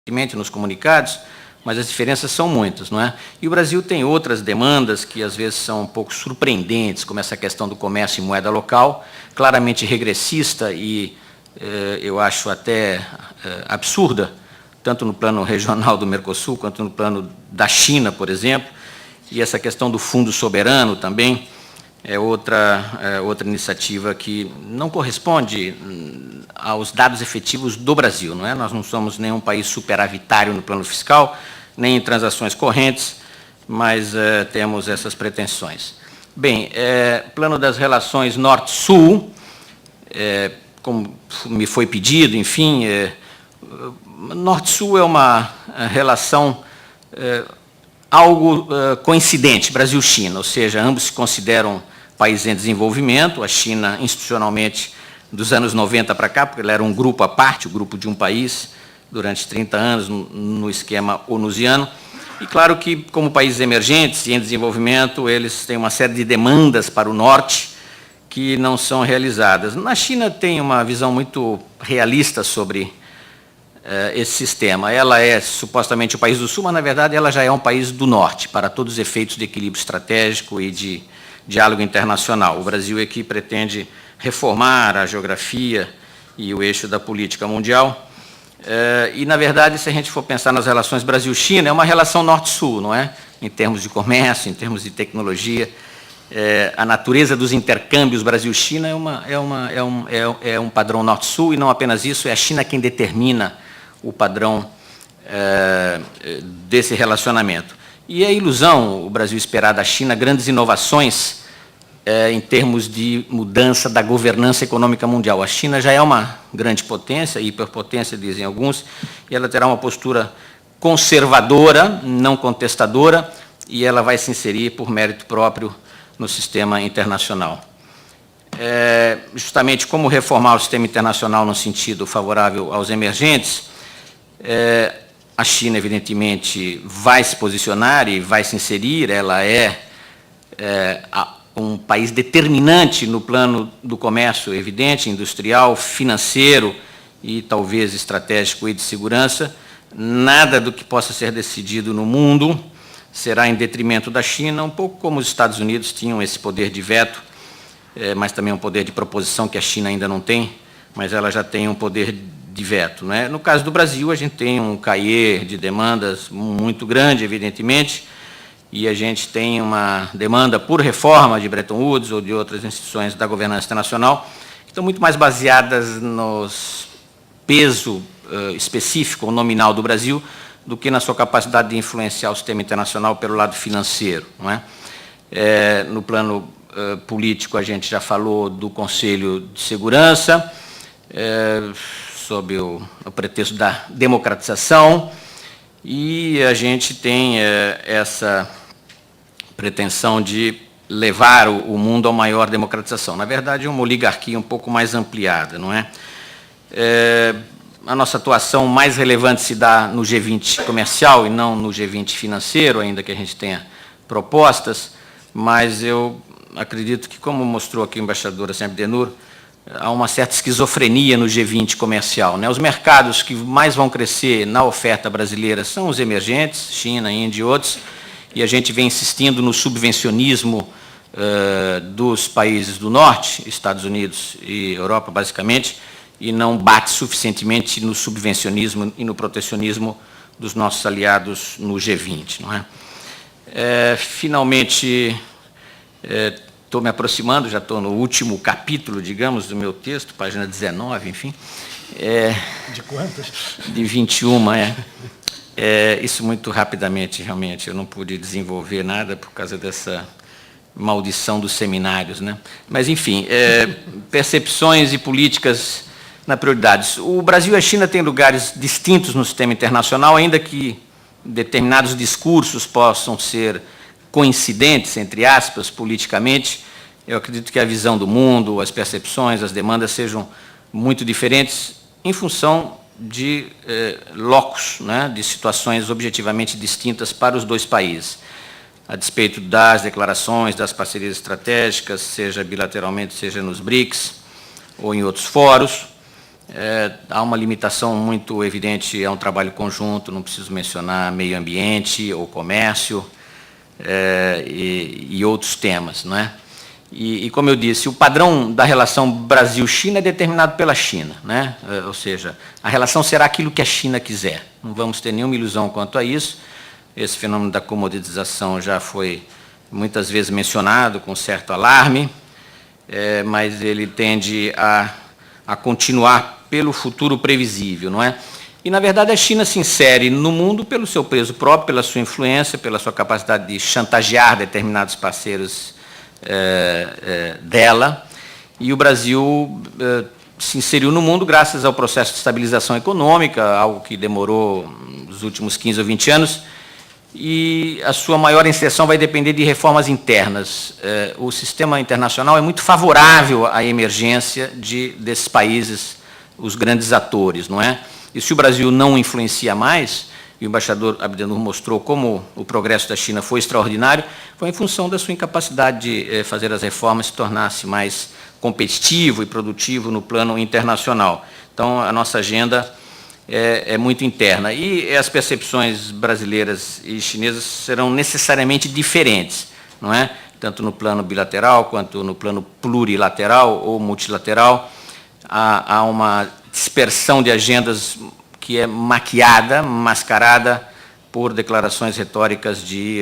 nos comunicados, mas as diferenças são muitas, não é? E o Brasil tem outras demandas que às vezes são um pouco surpreendentes, como essa questão do comércio em moeda local, claramente regressista e eu acho até absurda, tanto no plano regional do Mercosul, quanto no plano da China, por exemplo, e essa questão do fundo soberano também é outra iniciativa que não corresponde aos dados efetivos do Brasil, não é? Nós não somos nenhum país superavitário no plano fiscal, nem em transações correntes, mas temos essas pretensões. Bem, plano das relações Norte-Sul, como me foi pedido, enfim, Norte-Sul é uma relação algo coincidente, Brasil-China, ou seja, ambos se consideram países em desenvolvimento, a China institucionalmente dos anos 90 para cá, porque ela era um grupo à parte, o grupo de um país, durante 30 anos, no esquema onusiano. E claro que, como países emergentes e em desenvolvimento, eles têm uma série de demandas para o norte que não são realizadas. Na China tem uma visão muito realista sobre esse sistema. Ela é supostamente o país do sul, mas, na verdade, ela já é um país do norte, para todos os efeitos de equilíbrio estratégico e de diálogo internacional. O Brasil é que pretende reformar a geografia e o eixo da política mundial. E, na verdade, se a gente for pensar nas relações Brasil-China, é uma relação norte-sul, não é? Em termos de comércio, em termos de tecnologia. A natureza dos intercâmbios Brasil-China é um padrão norte-sul, e não apenas isso, é a China quem determina o padrão desse relacionamento. E é ilusão o Brasil esperar da China grandes inovações em termos de mudança da governança econômica mundial. A China já é uma grande potência, hiperpotência, dizem alguns, e ela terá uma postura conservadora, não contestadora, e ela vai se inserir por mérito próprio no sistema internacional. Justamente como reformar o sistema internacional no sentido favorável aos emergentes, a China, evidentemente, vai se posicionar e vai se inserir, ela é um país determinante no plano do comércio evidente, industrial, financeiro e talvez estratégico e de segurança. Nada do que possa ser decidido no mundo será em detrimento da China, um pouco como os Estados Unidos tinham esse poder de veto, mas também um poder de proposição que a China ainda não tem, mas ela já tem um poder de veto, né? No caso do Brasil, a gente tem um cahier de demandas muito grande, evidentemente, e a gente tem uma demanda por reforma de Bretton Woods ou de outras instituições da governança internacional, que estão muito mais baseadas no peso específico ou nominal do Brasil do que na sua capacidade de influenciar o sistema internacional pelo lado financeiro, não é? No plano político, a gente já falou do Conselho de Segurança, sob o pretexto da democratização, e a gente tem essa pretensão de levar o mundo a maior democratização. Na verdade, é uma oligarquia um pouco mais ampliada, não é? A nossa atuação mais relevante se dá no G20 comercial e não no G20 financeiro, ainda que a gente tenha propostas, mas eu acredito que, como mostrou aqui a embaixadora Abdennour, há uma certa esquizofrenia no G20 comercial, né? Os mercados que mais vão crescer na oferta brasileira são os emergentes, China, Índia e outros, e a gente vem insistindo no subvencionismo dos países do norte, Estados Unidos e Europa, basicamente, e não bate suficientemente no subvencionismo e no protecionismo dos nossos aliados no G20, não é? Finalmente, estou me aproximando, já estou no último capítulo, digamos, do meu texto, página 19, enfim. De quantas? De 21, isso muito rapidamente, realmente. Eu não pude desenvolver nada por causa dessa maldição dos seminários, né? Mas, enfim, percepções e políticas na prioridades. O Brasil e a China têm lugares distintos no sistema internacional, ainda que determinados discursos possam ser coincidentes, entre aspas, politicamente. Eu acredito que a visão do mundo, as percepções, as demandas sejam muito diferentes em função de locus, né, de situações objetivamente distintas para os dois países, a despeito das declarações, das parcerias estratégicas, seja bilateralmente, seja nos BRICS ou em outros fóruns. há uma limitação muito evidente a um trabalho conjunto, não preciso mencionar meio ambiente ou comércio e outros temas, não é? E, como eu disse, o padrão da relação Brasil-China é determinado pela China, né? Ou seja, a relação será aquilo que a China quiser. Não vamos ter nenhuma ilusão quanto a isso. Esse fenômeno da comoditização já foi muitas vezes mencionado com certo alarme, mas ele tende a continuar pelo futuro previsível, não é? E, na verdade, a China se insere no mundo pelo seu peso próprio, pela sua influência, pela sua capacidade de chantagear determinados parceiros dela, e o Brasil se inseriu no mundo graças ao processo de estabilização econômica, algo que demorou os últimos 15 ou 20 anos, e a sua maior inserção vai depender de reformas internas. O sistema internacional é muito favorável à emergência desses países, os grandes atores, não é? E se o Brasil não influencia mais, e o embaixador Abdennour mostrou como o progresso da China foi extraordinário, foi em função da sua incapacidade de fazer as reformas se tornar-se mais competitivo e produtivo no plano internacional. Então, a nossa agenda é muito interna. E as percepções brasileiras e chinesas serão necessariamente diferentes, não é? Tanto no plano bilateral, quanto no plano plurilateral ou multilateral. Há uma dispersão de agendas que é maquiada, mascarada por declarações retóricas de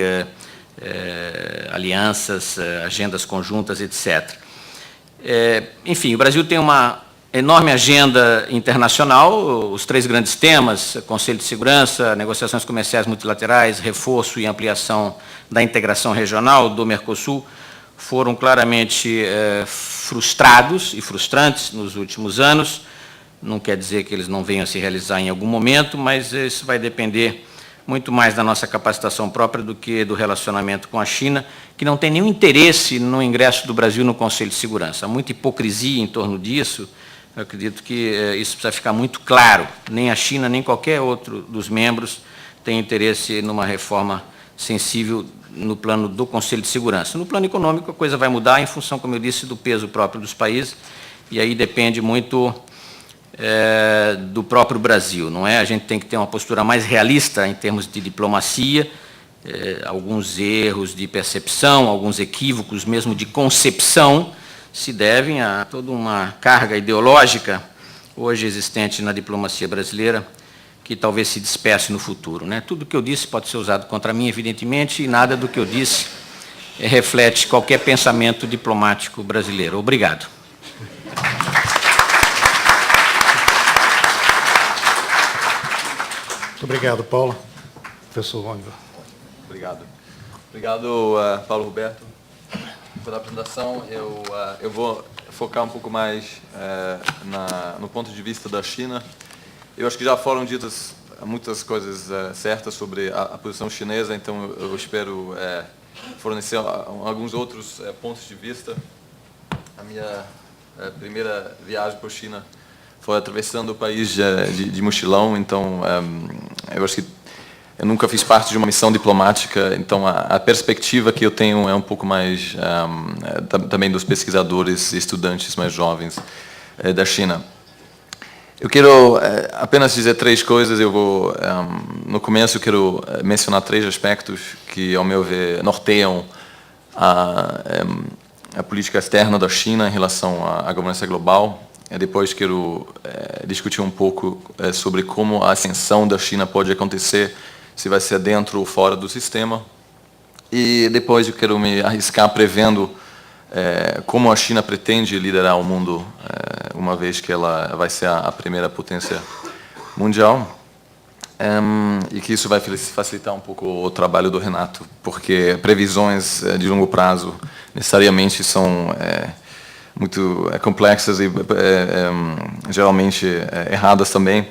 alianças, agendas conjuntas, etc. Enfim, o Brasil tem uma enorme agenda internacional, os 3 grandes temas, Conselho de Segurança, negociações comerciais multilaterais, reforço e ampliação da integração regional do Mercosul, foram claramente frustrados e frustrantes nos últimos anos. Não quer dizer que eles não venham a se realizar em algum momento, mas isso vai depender muito mais da nossa capacitação própria do que do relacionamento com a China, que não tem nenhum interesse no ingresso do Brasil no Conselho de Segurança. Há muita hipocrisia em torno disso. Eu acredito que isso precisa ficar muito claro. Nem a China, nem qualquer outro dos membros tem interesse numa reforma sensível no plano do Conselho de Segurança. No plano econômico, a coisa vai mudar em função, como eu disse, do peso próprio dos países, e aí depende muito do próprio Brasil, não é? A gente tem que ter uma postura mais realista em termos de diplomacia, alguns erros de percepção, alguns equívocos mesmo de concepção, se devem a toda uma carga ideológica hoje existente na diplomacia brasileira, que talvez se disperse no futuro, né? Tudo o que eu disse pode ser usado contra mim, evidentemente, e nada do que eu disse reflete qualquer pensamento diplomático brasileiro. Obrigado. Muito obrigado, Paulo. Professor Wang. Obrigado. Obrigado, Paulo Roberto, pela apresentação. Eu vou focar um pouco mais no ponto de vista da China. Eu acho que já foram ditas muitas coisas certas sobre a posição chinesa, então eu espero fornecer alguns outros pontos de vista. A minha primeira viagem para a China foi atravessando o país de mochilão, então eu acho que eu nunca fiz parte de uma missão diplomática, então a perspectiva que eu tenho é um pouco mais também dos pesquisadores e estudantes mais jovens da China. Eu quero apenas dizer 3 coisas. No começo eu quero mencionar 3 aspectos que, ao meu ver, norteiam a política externa da China em relação à governança global. Depois quero discutir um pouco sobre como a ascensão da China pode acontecer, se vai ser dentro ou fora do sistema. E depois eu quero me arriscar prevendo como a China pretende liderar o mundo, uma vez que ela vai ser a primeira potência mundial. E que isso vai facilitar um pouco o trabalho do Renato, porque previsões de longo prazo necessariamente são muito complexas e geralmente erradas também.